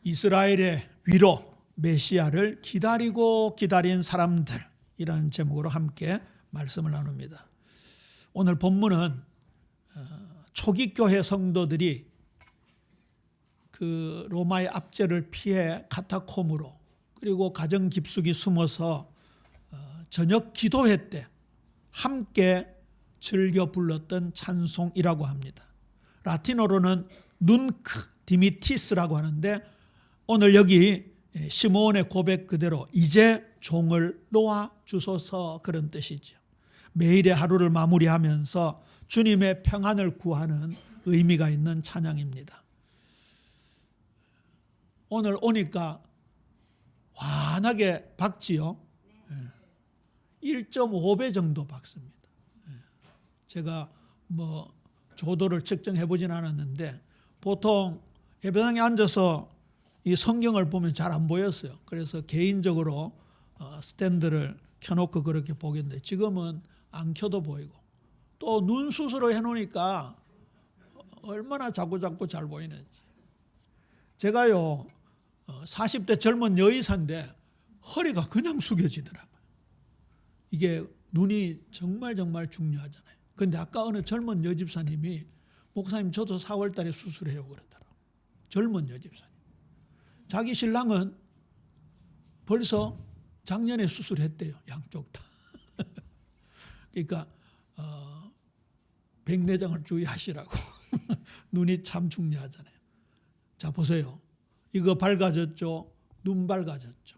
이스라엘의 위로 메시아를 기다리고 기다린 사람들이라는 제목으로 함께 말씀을 나눕니다. 오늘 본문은 초기 교회 성도들이 그 로마의 압제를 피해 카타콤으로 그리고 가정 깊숙이 숨어서 저녁 기도회 때 함께 즐겨 불렀던 찬송이라고 합니다. 라틴어로는 눈크 디미티스라고 하는데 오늘 여기 시므온의 고백 그대로 이제 종을 놓아 주소서 그런 뜻이죠. 매일의 하루를 마무리하면서 주님의 평안을 구하는 의미가 있는 찬양입니다. 오늘 오니까 환하게 박지요. 1.5배 정도 박습니다. 제가 조도를 측정해 보진 않았는데 보통 예배당에 앉아서 이 성경을 보면 잘 안 보였어요. 그래서 개인적으로 스탠드를 켜놓고 그렇게 보겠는데 지금은 안 켜도 보이고 또 눈 수술을 해놓으니까 얼마나 자꾸 잘 보이는지. 제가요 40대 젊은 여의사인데 허리가 그냥 숙여지더라고요. 이게 눈이 정말 중요하잖아요. 그런데 아까 어느 젊은 여집사님이 목사님 저도 4월 달에 수술해요 그러더라고요. 젊은 여집사님. 자기 신랑은 벌써 작년에 수술했대요. 양쪽 다. 그러니까 백내장을 주의하시라고. 눈이 참 중요하잖아요. 자 보세요. 이거 밝아졌죠. 눈 밝아졌죠.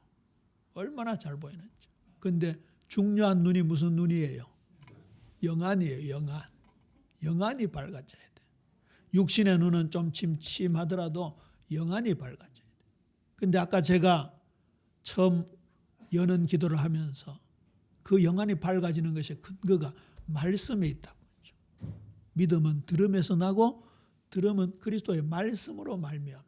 얼마나 잘 보이는지. 그런데 중요한 눈이 무슨 눈이에요? 영안이에요. 영안이 밝아져야 돼. 육신의 눈은 좀 침침하더라도 영안이 밝아져야 돼. 근데 아까 제가 처음 여는 기도를 하면서 그 영안이 밝아지는 것의 근거가 말씀에 있다고 했죠. 믿음은 들음에서 나고 들음은 그리스도의 말씀으로 말미암느니라.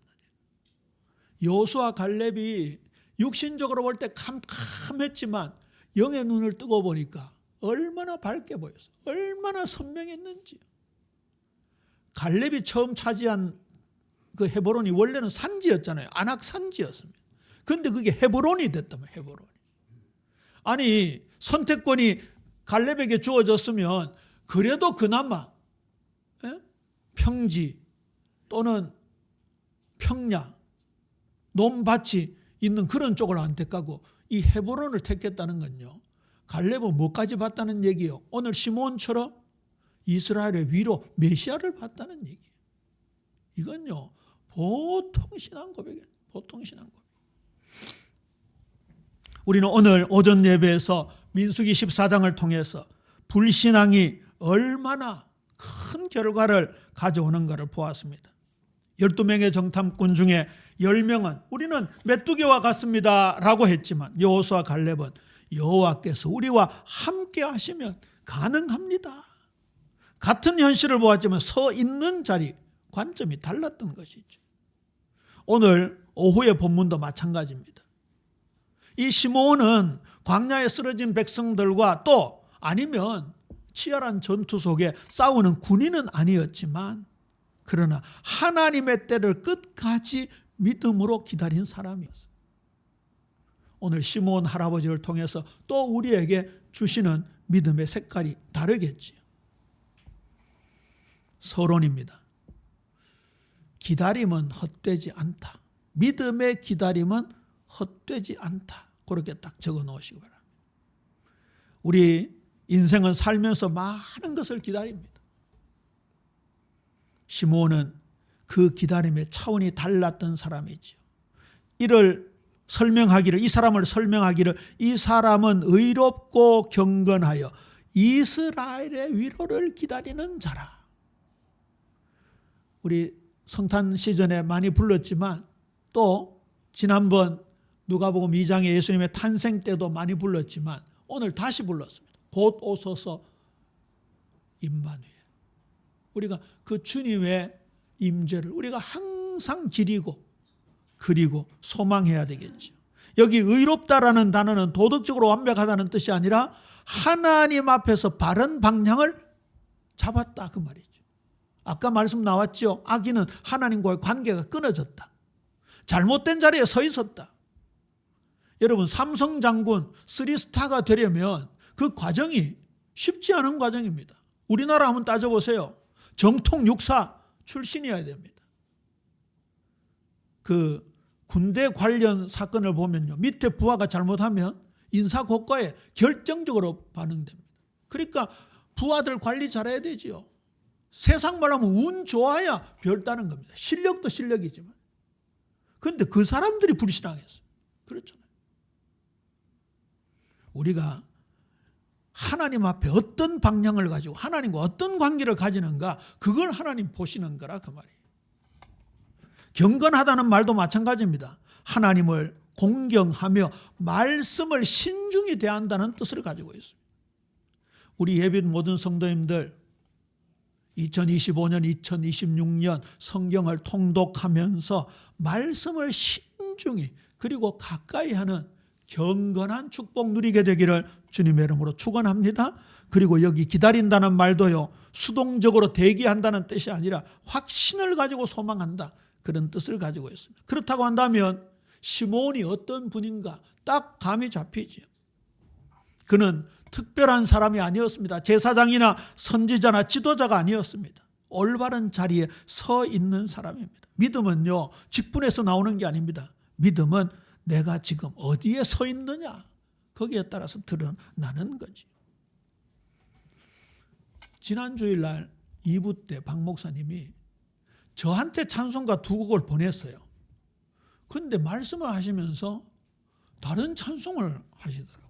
여호수아 갈렙이 육신적으로 볼 때 캄캄했지만 영의 눈을 뜨고 보니까 얼마나 밝게 보였어요. 얼마나 선명했는지. 갈렙이 처음 차지한 그 헤브론이 원래는 산지였잖아요. 아낙 산지였습니다. 그런데 그게 헤브론이 됐다면 헤브론이. 아니 선택권이 갈렙에게 주어졌으면 그래도 그나마 평지 또는 평야 논밭이 있는 그런 쪽을 안 택하고 이 헤브론을 택했다는 건요. 갈렙은 뭐까지 봤다는 얘기예요? 오늘 시므온처럼 이스라엘의 위로 메시아를 봤다는 얘기예요. 이건요. 보통 신앙 고백이에요. 보통 신앙 고백. 우리는 오늘 오전 예배에서 민수기 14장을 통해서 불신앙이 얼마나 큰 결과를 가져오는가를 보았습니다. 12명의 정탐꾼 중에 10명은 우리는 메뚜기와 같습니다 라고 했지만 여호수아 갈렙은 여호와께서 우리와 함께 하시면 가능합니다. 같은 현실을 보았지만 서 있는 자리 관점이 달랐던 것이죠. 오늘 오후의 본문도 마찬가지입니다. 이 시므온은 광야에 쓰러진 백성들과 또 아니면 치열한 전투 속에 싸우는 군인은 아니었지만 그러나 하나님의 때를 끝까지 믿음으로 기다린 사람이었어요. 오늘 시므온 할아버지를 통해서 또 우리에게 주시는 믿음의 색깔이 다르겠지요. 서론입니다. 기다림은 헛되지 않다. 믿음의 기다림은 헛되지 않다. 그렇게 딱 적어 놓으시기 바랍니다. 우리 인생은 살면서 많은 것을 기다립니다. 시므온은 그 기다림의 차원이 달랐던 사람이지요. 이 사람을 설명하기를 이 사람은 의롭고 경건하여 이스라엘의 위로를 기다리는 자라. 우리 성탄 시즌에 많이 불렀지만 또 지난번 누가복음 2장에 예수님의 탄생 때도 많이 불렀지만 오늘 다시 불렀습니다. 곧 오소서 임마누엘. 우리가 그 주님의 임재를 우리가 항상 그리고 소망해야 되겠죠. 여기 의롭다라는 단어는 도덕적으로 완벽하다는 뜻이 아니라 하나님 앞에서 바른 방향을 잡았다 그 말이죠. 아까 말씀 나왔죠. 악인은 하나님과의 관계가 끊어졌다. 잘못된 자리에 서 있었다. 여러분, 삼성 장군 3스타가 되려면 그 과정이 쉽지 않은 과정입니다. 우리나라 한번 따져보세요. 정통 육사 출신이어야 됩니다. 그 군대 관련 사건을 보면요, 밑에 부하가 잘못하면 인사고과에 결정적으로 반응됩니다. 그러니까 부하들 관리 잘해야 되지요. 세상 말하면 운 좋아야 별 따는 겁니다. 실력도 실력이지만. 그런데 그 사람들이 불신앙했어요. 그렇잖아요. 우리가 하나님 앞에 어떤 방향을 가지고 하나님과 어떤 관계를 가지는가, 그걸 하나님 보시는 거라 그 말이에요. 경건하다는 말도 마찬가지입니다. 하나님을 공경하며 말씀을 신중히 대한다는 뜻을 가지고 있습니다. 우리 예비된 모든 성도님들 2025년, 2026년 성경을 통독하면서 말씀을 신중히 그리고 가까이 하는 경건한 축복 누리게 되기를 주님의 이름으로 축원합니다. 그리고 여기 기다린다는 말도요, 수동적으로 대기한다는 뜻이 아니라 확신을 가지고 소망한다, 그런 뜻을 가지고 있습니다. 그렇다고 한다면 시몬이 어떤 분인가 딱 감이 잡히죠. 그는 특별한 사람이 아니었습니다. 제사장이나 선지자나 지도자가 아니었습니다. 올바른 자리에 서 있는 사람입니다. 믿음은요, 직분에서 나오는 게 아닙니다. 믿음은 내가 지금 어디에 서 있느냐, 거기에 따라서 드러나는 거지. 지난 주일날 2부 때 박 목사님이 저한테 찬송가 2곡을 보냈어요. 그런데 말씀을 하시면서 다른 찬송을 하시더라고요.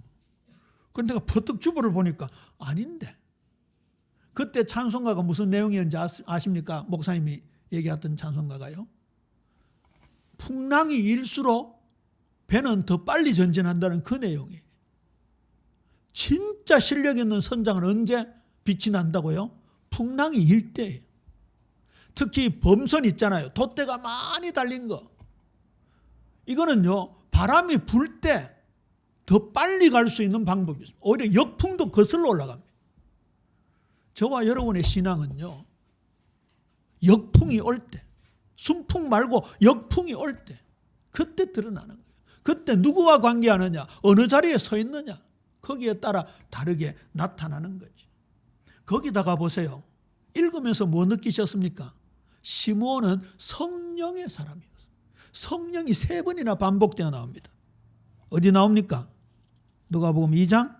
그런데 내가 버뜩 주보를 보니까 아닌데, 그때 찬송가가 무슨 내용이었는지 아십니까? 목사님이 얘기했던 찬송가가요, 풍랑이 일수록 배는 더 빨리 전진한다는 그 내용이에요. 진짜 실력 있는 선장은 언제 빛이 난다고요? 풍랑이 일 때예요. 특히 범선 있잖아요. 돛대가 많이 달린 거. 이거는요, 바람이 불 때 더 빨리 갈 수 있는 방법이 있습니다. 오히려 역풍도 거슬러 올라갑니다. 저와 여러분의 신앙은요, 역풍이 올 때, 순풍 말고 역풍이 올 때, 그때 드러나는 거예요. 그때 누구와 관계하느냐, 어느 자리에 서 있느냐, 거기에 따라 다르게 나타나는 거지. 거기다가 보세요. 읽으면서 뭐 느끼셨습니까? 시므온은 성령의 사람이었어요. 성령이 3번이나 반복되어 나옵니다. 어디 나옵니까? 누가복음 2장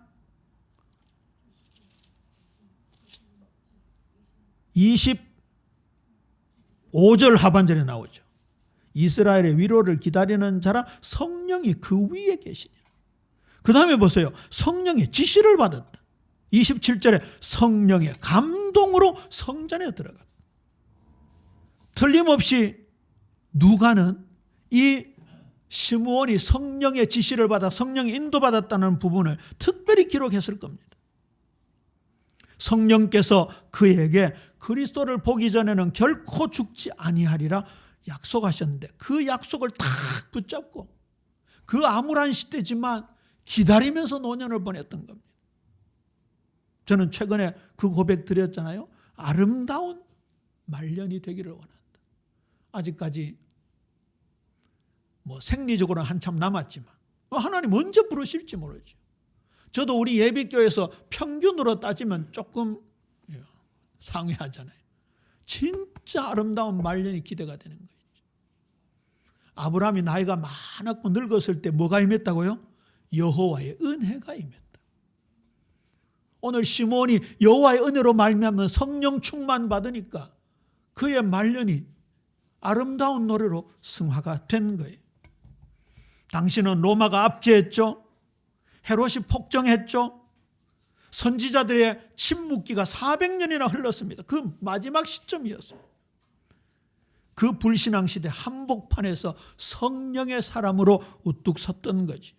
25절 하반절에 나오죠. 이스라엘의 위로를 기다리는 자라 성령이 그 위에 계시니라. 그 다음에 보세요. 성령의 지시를 받았다. 27절에 성령의 감동으로 성전에 들어갔다. 틀림없이 누가는 이 시므온이 성령의 지시를 받아 성령의 인도받았다는 부분을 특별히 기록했을 겁니다. 성령께서 그에게 그리스도를 보기 전에는 결코 죽지 아니하리라 약속하셨는데, 그 약속을 딱 붙잡고 그 암울한 시대지만 기다리면서 노년을 보냈던 겁니다. 저는 최근에 그 고백 드렸잖아요. 아름다운 말년이 되기를 원한다. 아직까지 생리적으로는 한참 남았지만 하나님 언제 부르실지 모르죠. 저도 우리 예비교회에서 평균으로 따지면 조금 상회하잖아요. 진짜 아름다운 말년이 기대가 되는 거예요. 아브라함이 나이가 많았고 늙었을 때 뭐가 임했다고요? 여호와의 은혜가 임했다. 오늘 시몬이 여호와의 은혜로 말미암는 성령 충만 받으니까 그의 말년이 아름다운 노래로 승화가 된 거예요. 당시는 로마가 압제했죠. 헤롯이 폭정했죠. 선지자들의 침묵기가 400년이나 흘렀습니다. 그 마지막 시점이었어요. 그 불신앙 시대 한복판에서 성령의 사람으로 우뚝 섰던 거지.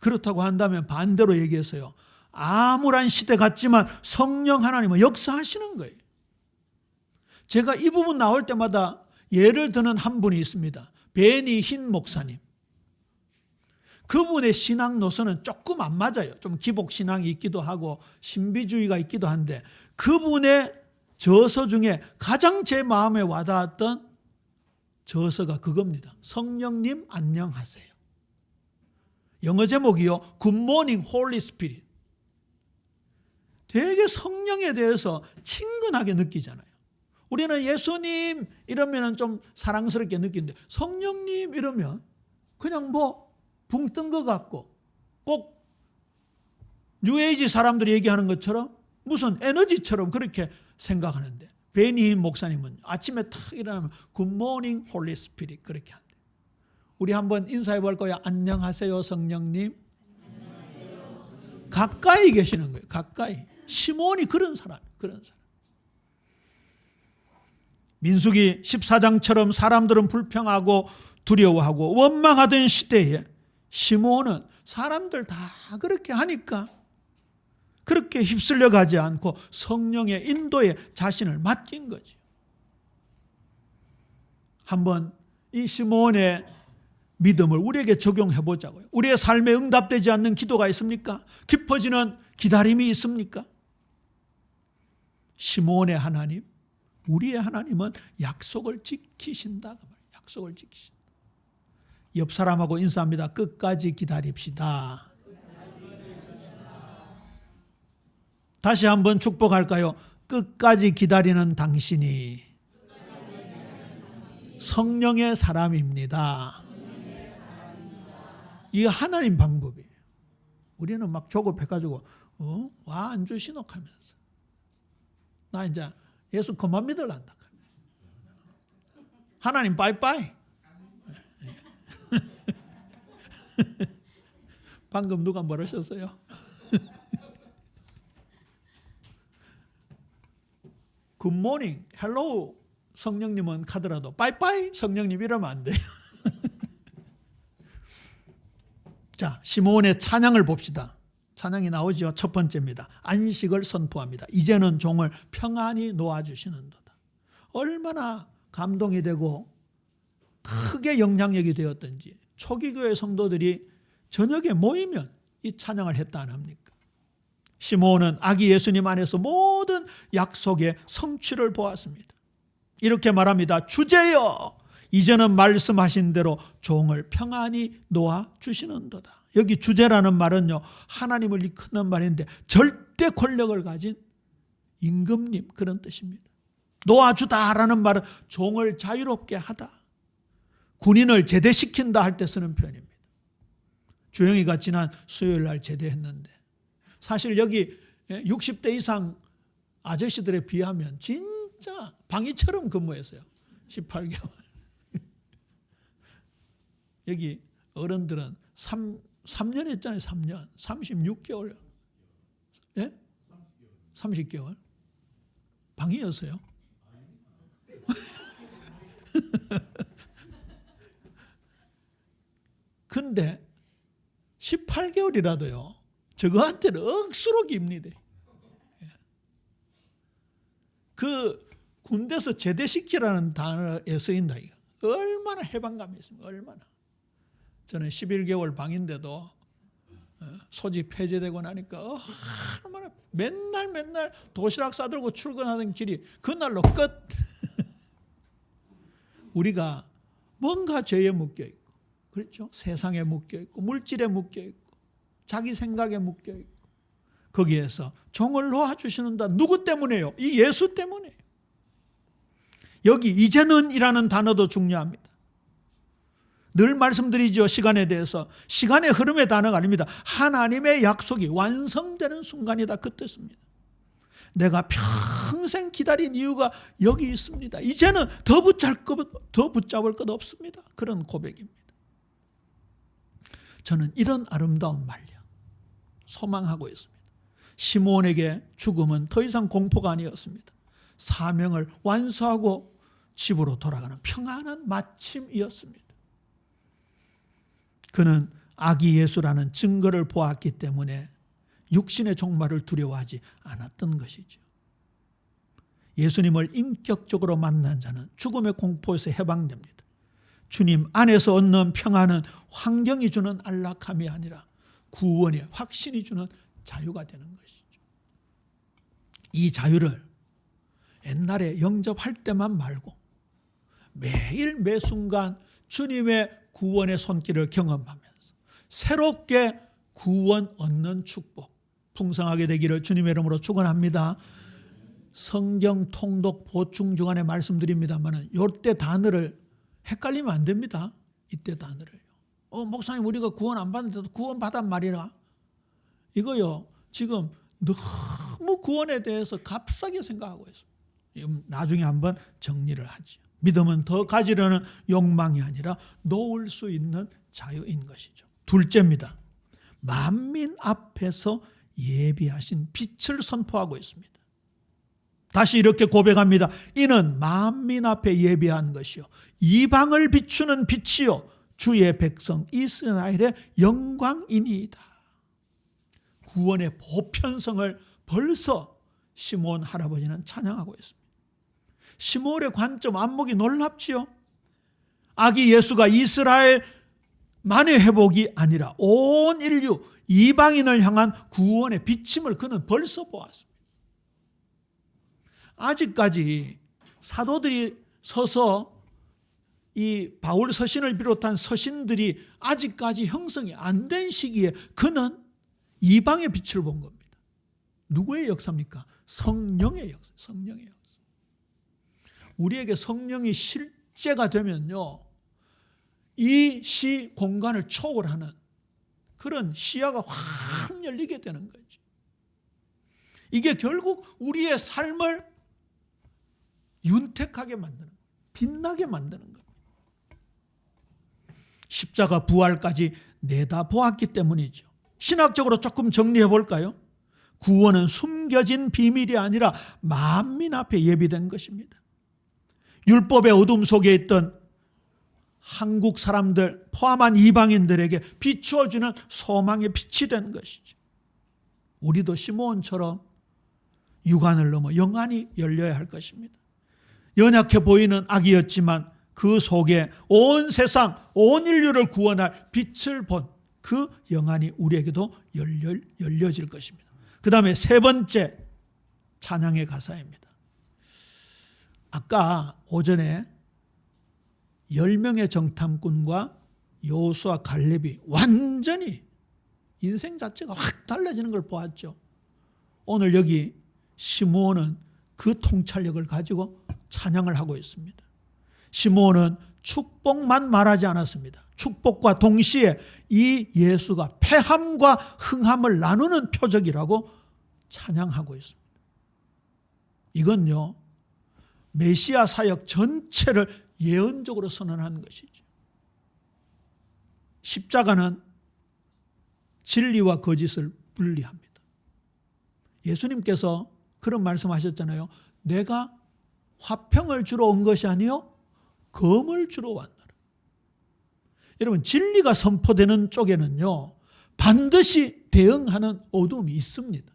그렇다고 한다면 반대로 얘기해서요, 암울한 시대 같지만 성령 하나님은 역사하시는 거예요. 제가 이 부분 나올 때마다 예를 드는 한 분이 있습니다. 베니 흰 목사님. 그분의 신앙 노선은 조금 안 맞아요. 좀 기복신앙이 있기도 하고 신비주의가 있기도 한데, 그분의 저서 중에 가장 제 마음에 와닿았던 저서가 그겁니다. 성령님 안녕하세요. 영어 제목이요. Good morning, Holy Spirit. 되게 성령에 대해서 친근하게 느끼잖아요. 우리는 예수님 이러면 좀 사랑스럽게 느끼는데 성령님 이러면 그냥 뭐 붕 뜬 것 같고 꼭 뉴에이지 사람들이 얘기하는 것처럼 무슨 에너지처럼 그렇게 생각하는데 베니 목사님은 아침에 탁 일어나면 굿모닝 홀리 스피릿 그렇게 한대요. 우리 한번 인사해 볼까요? 안녕하세요 성령님. 가까이 계시는 거예요. 가까이. 시몬이 그런 사람. 민수기 14장처럼 사람들은 불평하고 두려워하고 원망하던 시대에 시몬은 사람들 다 그렇게 하니까 그렇게 휩쓸려 가지 않고 성령의 인도에 자신을 맡긴 거죠. 한번 이 시몬의 믿음을 우리에게 적용해 보자고요. 우리의 삶에 응답되지 않는 기도가 있습니까? 깊어지는 기다림이 있습니까? 시몬의 하나님, 우리의 하나님은 약속을 지키신다. 약속을 지키신다. 옆 사람하고 인사합니다. 끝까지 기다립시다. 다시 한번 축복할까요? 끝까지 기다리는 당신이 성령의 사람입니다. 이게 하나님 방법이에요. 우리는 막 조급해가지고 와 안 주시노 하면서 나 이제 예수 그만 믿으란다. 하나님 빠이빠이. 방금 누가 뭐라셨어요? 굿모닝, 헬로우 성령님은 가더라도 빠이빠이 성령님 이러면 안 돼요. 자, 시몬의 찬양을 봅시다. 찬양이 나오죠. 첫 번째입니다. 안식을 선포합니다. 이제는 종을 평안히 놓아주시는도다. 얼마나 감동이 되고 크게 영향력이 되었던지 초기교회 성도들이 저녁에 모이면 이 찬양을 했다 안 합니까? 시몬은 아기 예수님 안에서 모든 약속의 성취를 보았습니다. 이렇게 말합니다. 주제여 이제는 말씀하신 대로 종을 평안히 놓아주시는도다. 여기 주제라는 말은요 하나님을 이끄는 말인데 절대 권력을 가진 임금님 그런 뜻입니다. 놓아주다라는 말은 종을 자유롭게 하다. 군인을 제대시킨다 할 때 쓰는 표현입니다. 주영이가 지난 수요일 날 제대했는데 사실 여기 60대 이상 아저씨들에 비하면 진짜 방이처럼 근무했어요. 18개월. 여기 어른들은 3년 했잖아요. 3년. 36개월. 예? 30개월. 방이었어요. 근데 18개월이라도요. 저거한테는 억수로 깁니다. 그 군대에서 제대시키라는 단어에 쓰인다. 이거. 얼마나 해방감이 있습니까? 얼마나. 저는 11개월 방인데도 소집 폐지되고 나니까 얼마나 맨날 도시락 싸들고 출근하던 길이 그날로 끝. 우리가 뭔가 죄에 묶여있고 그렇죠? 세상에 묶여있고 물질에 묶여있고 자기 생각에 묶여있고 거기에서 종을 놓아주시는다. 누구 때문에요? 이 예수 때문에요. 여기 이제는 이라는 단어도 중요합니다. 늘 말씀드리죠. 시간에 대해서. 시간의 흐름의 단어가 아닙니다. 하나님의 약속이 완성되는 순간이다. 그 뜻입니다. 내가 평생 기다린 이유가 여기 있습니다. 이제는 더 붙잡을 것 없습니다. 그런 고백입니다. 저는 이런 아름다운 말려 소망하고 있습니다. 시몬에게 죽음은 더 이상 공포가 아니었습니다. 사명을 완수하고 집으로 돌아가는 평안한 마침이었습니다. 그는 아기 예수라는 증거를 보았기 때문에 육신의 종말을 두려워하지 않았던 것이죠. 예수님을 인격적으로 만난 자는 죽음의 공포에서 해방됩니다. 주님 안에서 얻는 평안은 환경이 주는 안락함이 아니라 구원의 확신이 주는 자유가 되는 것이죠. 이 자유를 옛날에 영접할 때만 말고 매일 매 순간 주님의 구원의 손길을 경험하면서 새롭게 구원 얻는 축복 풍성하게 되기를 주님의 이름으로 축원합니다. 성경 통독 보충 주간에 말씀드립니다만 이때 단어를 헷갈리면 안 됩니다. 이때 단어를요. 목사님 우리가 구원 안 받는데도 구원 받단 말이라. 이거요. 지금 너무 구원에 대해서 값싸게 생각하고 있습니다. 나중에 한번 정리를 하죠. 믿음은 더 가지려는 욕망이 아니라 놓을 수 있는 자유인 것이죠. 둘째입니다. 만민 앞에서 예비하신 빛을 선포하고 있습니다. 다시 이렇게 고백합니다. 이는 만민 앞에 예비한 것이요 이방을 비추는 빛이요 주의 백성 이스라엘의 영광이니이다. 구원의 보편성을 벌써 시므온 할아버지는 찬양하고 있습니다. 시므온의 관점 안목이 놀랍지요. 아기 예수가 이스라엘만의 회복이 아니라 온 인류 이방인을 향한 구원의 비침을 그는 벌써 보았습니다. 아직까지 사도들이 서서 이 바울 서신을 비롯한 서신들이 아직까지 형성이 안 된 시기에 그는 이방의 빛을 본 겁니다. 누구의 역사입니까? 성령의 역사. 성령의 역사. 우리에게 성령이 실제가 되면요, 이 시 공간을 초월하는 그런 시야가 확 열리게 되는 거죠. 이게 결국 우리의 삶을 윤택하게 만드는 거예요. 빛나게 만드는 거예요. 십자가 부활까지 내다보았기 때문이죠. 신학적으로 조금 정리해 볼까요? 구원은 숨겨진 비밀이 아니라 만민 앞에 예비된 것입니다. 율법의 어둠 속에 있던 한국 사람들 포함한 이방인들에게 비추어주는 소망의 빛이 된 것이죠. 우리도 시므온처럼 육안을 넘어 영안이 열려야 할 것입니다. 연약해 보이는 아기였지만 그 속에 온 세상, 온 인류를 구원할 빛을 본 그 영안이 우리에게도 열려질 것입니다. 그 다음에 세 번째 찬양의 가사입니다. 아까 오전에 10명의 정탐꾼과 여호수아 갈렙이 완전히 인생 자체가 확 달라지는 걸 보았죠. 오늘 여기 시므온은 그 통찰력을 가지고 찬양을 하고 있습니다. 시므온은 축복만 말하지 않았습니다. 축복과 동시에 이 예수가 패함과 흥함을 나누는 표적이라고 찬양하고 있습니다. 이건요, 메시아 사역 전체를 예언적으로 선언한 것이죠. 십자가는 진리와 거짓을 분리합니다. 예수님께서 그런 말씀하셨잖아요. 내가 화평을 주러 온 것이 아니요 검을 주러 왔노라. 여러분, 진리가 선포되는 쪽에는요 반드시 대응하는 어둠이 있습니다.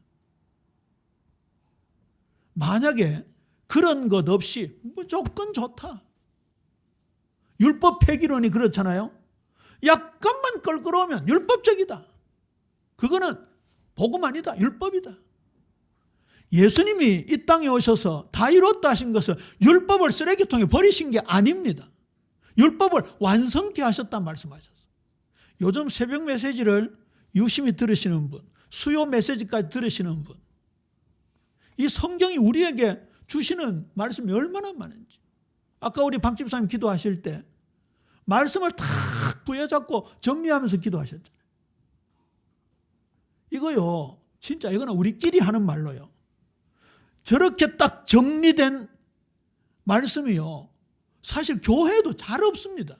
만약에 그런 것 없이 무조건 좋다. 율법 폐기론이 그렇잖아요. 약간만 껄끄러우면 율법적이다. 그거는 복음 아니다. 율법이다. 예수님이 이 땅에 오셔서 다 이뤘다 하신 것은 율법을 쓰레기통에 버리신 게 아닙니다. 율법을 완성케 하셨단 말씀하셨어요. 요즘 새벽 메시지를 유심히 들으시는 분, 수요 메시지까지 들으시는 분, 이 성경이 우리에게 주시는 말씀이 얼마나 많은지. 아까 우리 박 집사님 기도하실 때 말씀을 탁 부여잡고 정리하면서 기도하셨잖아요. 이거요, 진짜 이거는 우리끼리 하는 말로요. 저렇게 딱 정리된 말씀이요, 사실 교회도 잘 없습니다.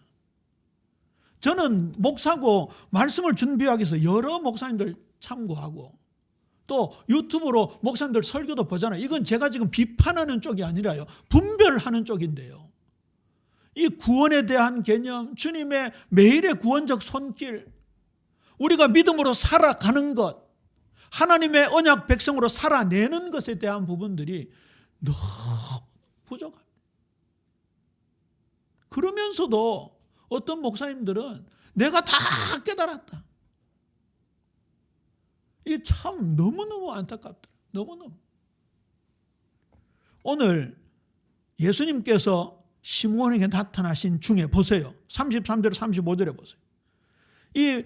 저는 목사고 말씀을 준비하기 위해서 여러 목사님들 참고하고 또 유튜브로 목사님들 설교도 보잖아요. 이건 제가 지금 비판하는 쪽이 아니라요, 분별하는 쪽인데요. 이 구원에 대한 개념, 주님의 매일의 구원적 손길, 우리가 믿음으로 살아가는 것, 하나님의 언약 백성으로 살아내는 것에 대한 부분들이 너무 부족합니다. 그러면서도 어떤 목사님들은 내가 다 깨달았다. 이게 참 너무너무 안타깝다. 너무너무. 오늘 예수님께서 시므온에게 나타나신 중에 보세요. 33절 35절에 보세요. 이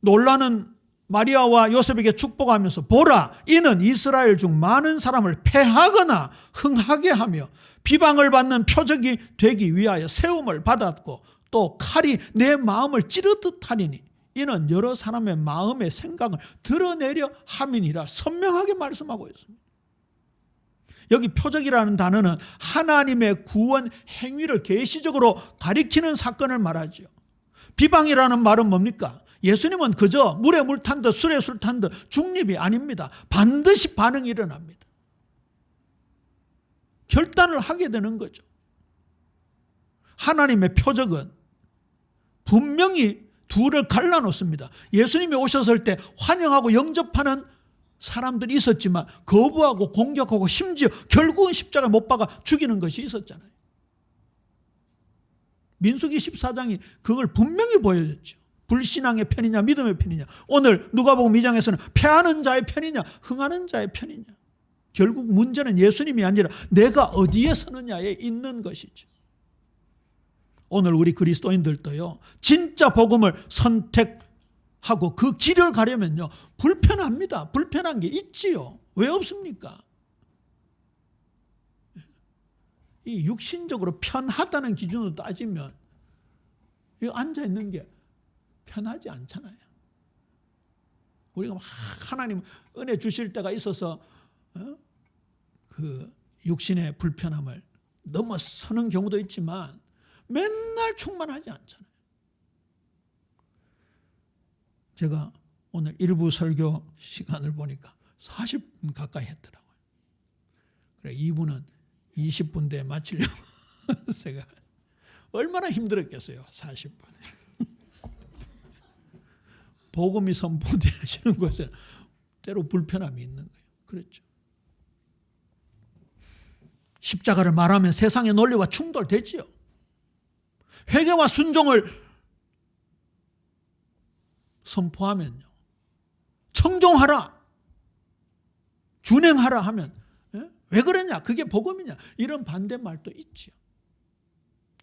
놀라는 마리아와 요셉에게 축복하면서 보라, 이는 이스라엘 중 많은 사람을 패하거나 흥하게 하며 비방을 받는 표적이 되기 위하여 세움을 받았고 또 칼이 내 마음을 찌르듯 하리니 이는 여러 사람의 마음의 생각을 드러내려 함이니라 선명하게 말씀하고 있습니다. 여기 표적이라는 단어는 하나님의 구원 행위를 계시적으로 가리키는 사건을 말하죠. 비방이라는 말은 뭡니까? 예수님은 그저 물에 물 탄 듯 술에 술 탄 듯 중립이 아닙니다. 반드시 반응이 일어납니다. 결단을 하게 되는 거죠. 하나님의 표적은 분명히 둘을 갈라놓습니다. 예수님이 오셨을 때 환영하고 영접하는 사람들이 있었지만 거부하고 공격하고 심지어 결국은 십자가에 못 박아 죽이는 것이 있었잖아요. 민수기 14장이 그걸 분명히 보여줬죠. 불신앙의 편이냐 믿음의 편이냐. 오늘 누가복음 2장에서는 패하는 자의 편이냐 흥하는 자의 편이냐. 결국 문제는 예수님이 아니라 내가 어디에 서느냐에 있는 것이죠. 오늘 우리 그리스도인들도요, 진짜 복음을 선택하고 그 길을 가려면요, 불편합니다. 불편한 게 있지요. 왜 없습니까? 이 육신적으로 편하다는 기준으로 따지면 이 앉아 있는 게 편하지 않잖아요. 우리가 막 하나님 은혜 주실 때가 있어서 그 육신의 불편함을 넘어서는 경우도 있지만 맨날 충만하지 않잖아요. 제가 오늘 일부 설교 시간을 보니까 40분 가까이 했더라고요. 그래 2부는 20분대에 마치려고 제가 얼마나 힘들었겠어요. 40분. 복음이 선포되시는 곳에 때로 불편함이 있는 거예요. 그렇죠. 십자가를 말하면 세상의 논리와 충돌되지요. 회개와 순종을 선포하면요, 청종하라, 준행하라 하면 왜 그러냐, 그게 복음이냐, 이런 반대말도 있죠.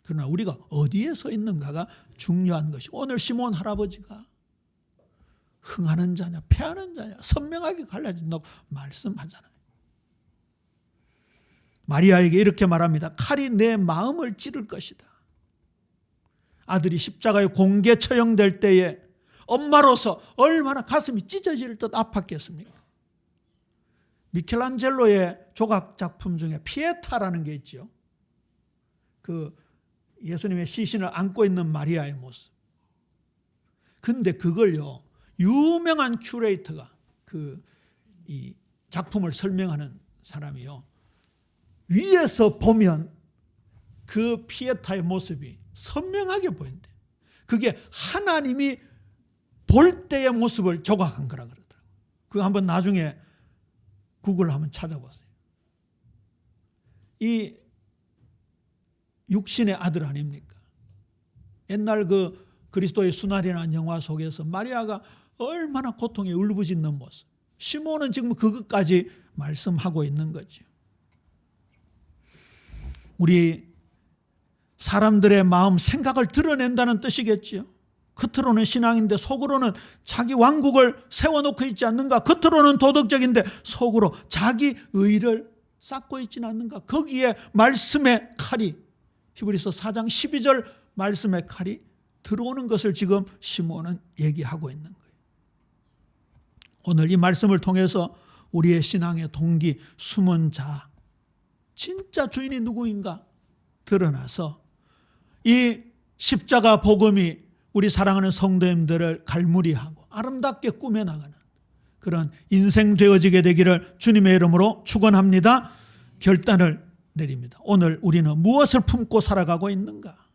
그러나 우리가 어디에 서 있는가가 중요한 것이, 오늘 시몬 할아버지가 흥하는 자냐 패하는 자냐 선명하게 갈라진다고 말씀하잖아요. 마리아에게 이렇게 말합니다. 칼이 내 마음을 찌를 것이다. 아들이 십자가에 공개 처형될 때에 엄마로서 얼마나 가슴이 찢어질 듯 아팠겠습니까? 미켈란젤로의 조각 작품 중에 피에타라는 게 있죠. 그 예수님의 시신을 안고 있는 마리아의 모습. 근데 그걸요, 유명한 큐레이터가 이 작품을 설명하는 사람이요, 위에서 보면 그 피에타의 모습이 선명하게 보인대. 그게 하나님이 볼 때의 모습을 조각한 거라 그러더라고요. 그거 한번 나중에 구글 한번 찾아보세요. 이 육신의 아들 아닙니까? 옛날 그 그리스도의 순환이라는 영화 속에서 마리아가 얼마나 고통에 울부짖는 모습. 시몬은 지금 그것까지 말씀하고 있는 거죠. 우리 사람들의 마음, 생각을 드러낸다는 뜻이겠지요. 겉으로는 신앙인데 속으로는 자기 왕국을 세워놓고 있지 않는가? 겉으로는 도덕적인데 속으로 자기 의를 쌓고 있지는 않는가? 거기에 말씀의 칼이, 히브리서 4장 12절 말씀의 칼이 들어오는 것을 지금 시몬은 얘기하고 있는 거예요. 오늘 이 말씀을 통해서 우리의 신앙의 동기, 숨은 자, 진짜 주인이 누구인가 드러나서 이 십자가 복음이 우리 사랑하는 성도님들을 갈무리하고 아름답게 꾸며나가는 그런 인생 되어지게 되기를 주님의 이름으로 축원합니다. 결단을 내립니다. 오늘 우리는 무엇을 품고 살아가고 있는가?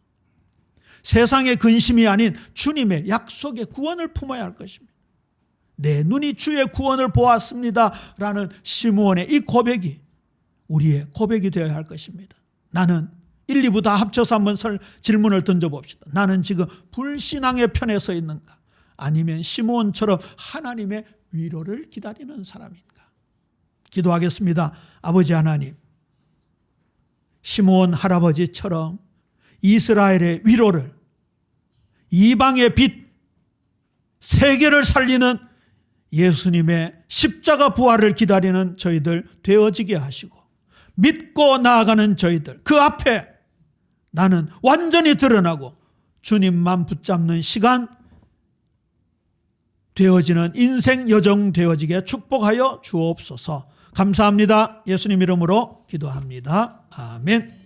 세상의 근심이 아닌 주님의 약속의 구원을 품어야 할 것입니다. 내 눈이 주의 구원을 보았습니다 라는 시므온의 이 고백이 우리의 고백이 되어야 할 것입니다. 나는 1, 2부 다 합쳐서 한번 질문을 던져봅시다. 나는 지금 불신앙의 편에 서 있는가? 아니면 시므온처럼 하나님의 위로를 기다리는 사람인가? 기도하겠습니다. 아버지 하나님, 시므온 할아버지처럼 이스라엘의 위로를, 이방의 빛, 세계를 살리는 예수님의 십자가 부활을 기다리는 저희들 되어지게 하시고, 믿고 나아가는 저희들 그 앞에 나는 완전히 드러나고 주님만 붙잡는 시간 되어지는 인생 여정 되어지게 축복하여 주옵소서. 감사합니다. 예수님 이름으로 기도합니다. 아멘.